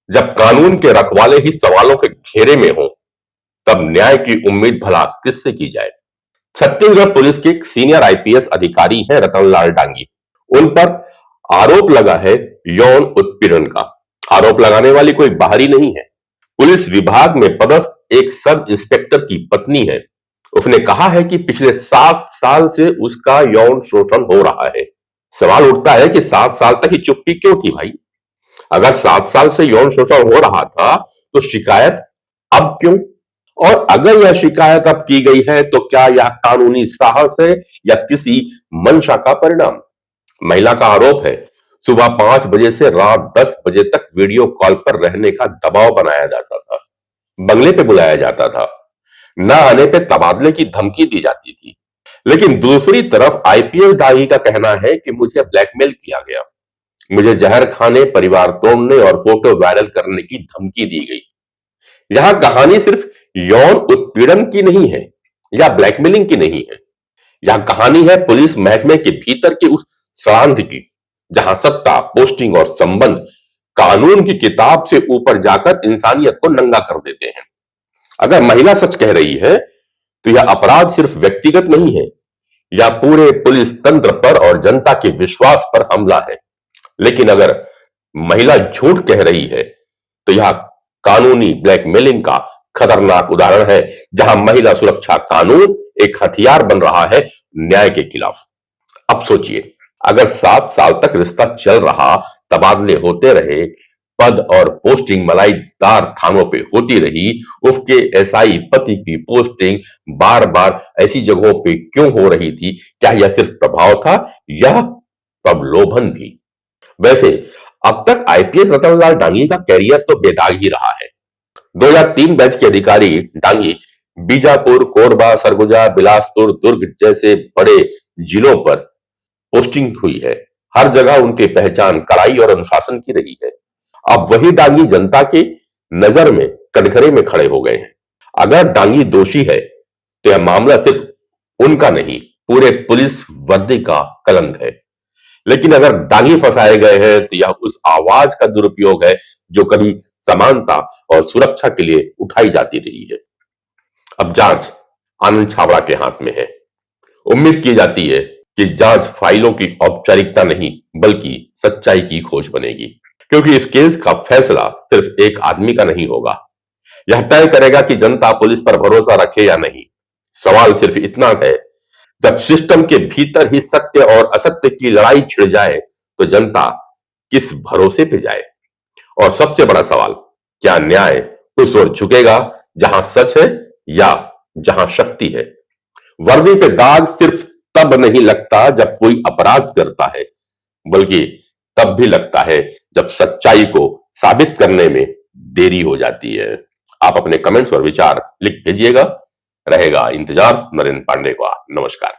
जब कानून के रखवाले ही सवालों के घेरे में हो, तब न्याय की उम्मीद भला किससे की जाए। छत्तीसगढ़ पुलिस के एक सीनियर आईपीएस अधिकारी हैं रतनलाल डांगी। उन पर आरोप लगा है यौन उत्पीड़न का। आरोप लगाने वाली कोई बाहरी नहीं है, पुलिस विभाग में पदस्थ एक सब इंस्पेक्टर की पत्नी है। उसने कहा है कि पिछले 7 साल से उसका यौन शोषण हो रहा है। सवाल उठता है कि 7 साल तक ही चुप्पी क्यों थी भाई? अगर 7 साल से यौन शोषण हो रहा था तो शिकायत अब क्यों? और अगर यह शिकायत अब की गई है तो क्या यह कानूनी साहस है या किसी मंशा का परिणाम? महिला का आरोप है सुबह 5 बजे से रात 10 बजे तक वीडियो कॉल पर रहने का दबाव बनाया जाता था, बंगले पे बुलाया जाता था, न आने पे तबादले की धमकी दी जाती थी। लेकिन दूसरी तरफ आईपीएस दागी का कहना है कि मुझे ब्लैकमेल किया गया, मुझे जहर खाने, परिवार तोड़ने और फोटो वायरल करने की धमकी दी गई। यहां कहानी सिर्फ यौन उत्पीड़न की नहीं है या ब्लैकमेलिंग की नहीं है। यह कहानी है पुलिस महकमे के भीतर की उस सांध की, जहां सत्ता, पोस्टिंग और संबंध कानून की किताब से ऊपर जाकर इंसानियत को नंगा कर देते हैं। अगर महिला सच कह रही है तो यह अपराध सिर्फ व्यक्तिगत नहीं है, यह पूरे पुलिस तंत्र पर और जनता के विश्वास पर हमला है। लेकिन अगर महिला झूठ कह रही है तो यह कानूनी ब्लैकमेलिंग का खतरनाक उदाहरण है, जहां महिला सुरक्षा कानून एक हथियार बन रहा है न्याय के खिलाफ। अब सोचिए, अगर 7 साल तक रिश्ता चल रहा, तबादले होते रहे, पद और पोस्टिंग मलाईदार थानों पे होती रही, उसके एसआई पति की पोस्टिंग बार बार ऐसी जगहों पे क्यों हो रही थी? क्या यह सिर्फ प्रभाव था या प्रलोभन भी? वैसे अब तक आईपीएस रतनलाल डांगी का कैरियर तो बेदाग ही रहा है। 2003 बैच के अधिकारी डांगी बीजापुर, कोरबा, सरगुजा, बिलासपुर, दुर्ग जैसे बड़े जिलों पर पोस्टिंग हुई है। हर जगह उनकी पहचान कड़ाई और अनुशासन की रही है। अब वही डांगी जनता के नजर में कटघरे में खड़े हो गए हैं। अगर डांगी दोषी है तो यह मामला सिर्फ उनका नहीं, पूरे पुलिस वर्दी का कलंक है। लेकिन अगर डांगी फंसाए गए हैं तो यह उस आवाज का दुरुपयोग है जो कभी समानता और सुरक्षा के लिए उठाई जाती रही है। अब जांच आनंद छाबड़ा के हाथ में है। उम्मीद की जाती है कि जांच फाइलों की औपचारिकता नहीं बल्कि सच्चाई की खोज बनेगी, क्योंकि इस केस का फैसला सिर्फ एक आदमी का नहीं होगा। यह तय करेगा कि जनता पुलिस पर भरोसा रखे या नहीं। सवाल सिर्फ इतना है, जब सिस्टम के भीतर ही सत्य और असत्य की लड़ाई छिड़ जाए तो जनता किस भरोसे पे जाए? और सबसे बड़ा सवाल, क्या न्याय उस ओर झुकेगा जहां सच है या जहां शक्ति है? वर्दी पे दाग सिर्फ तब नहीं लगता जब कोई अपराध करता है, बल्कि तब भी लगता है जब सच्चाई को साबित करने में देरी हो जाती है। आप अपने कमेंट्स और विचार लिख भेजिएगा। रहेगा इंतजार नरेंद्र पांडे का। नमस्कार।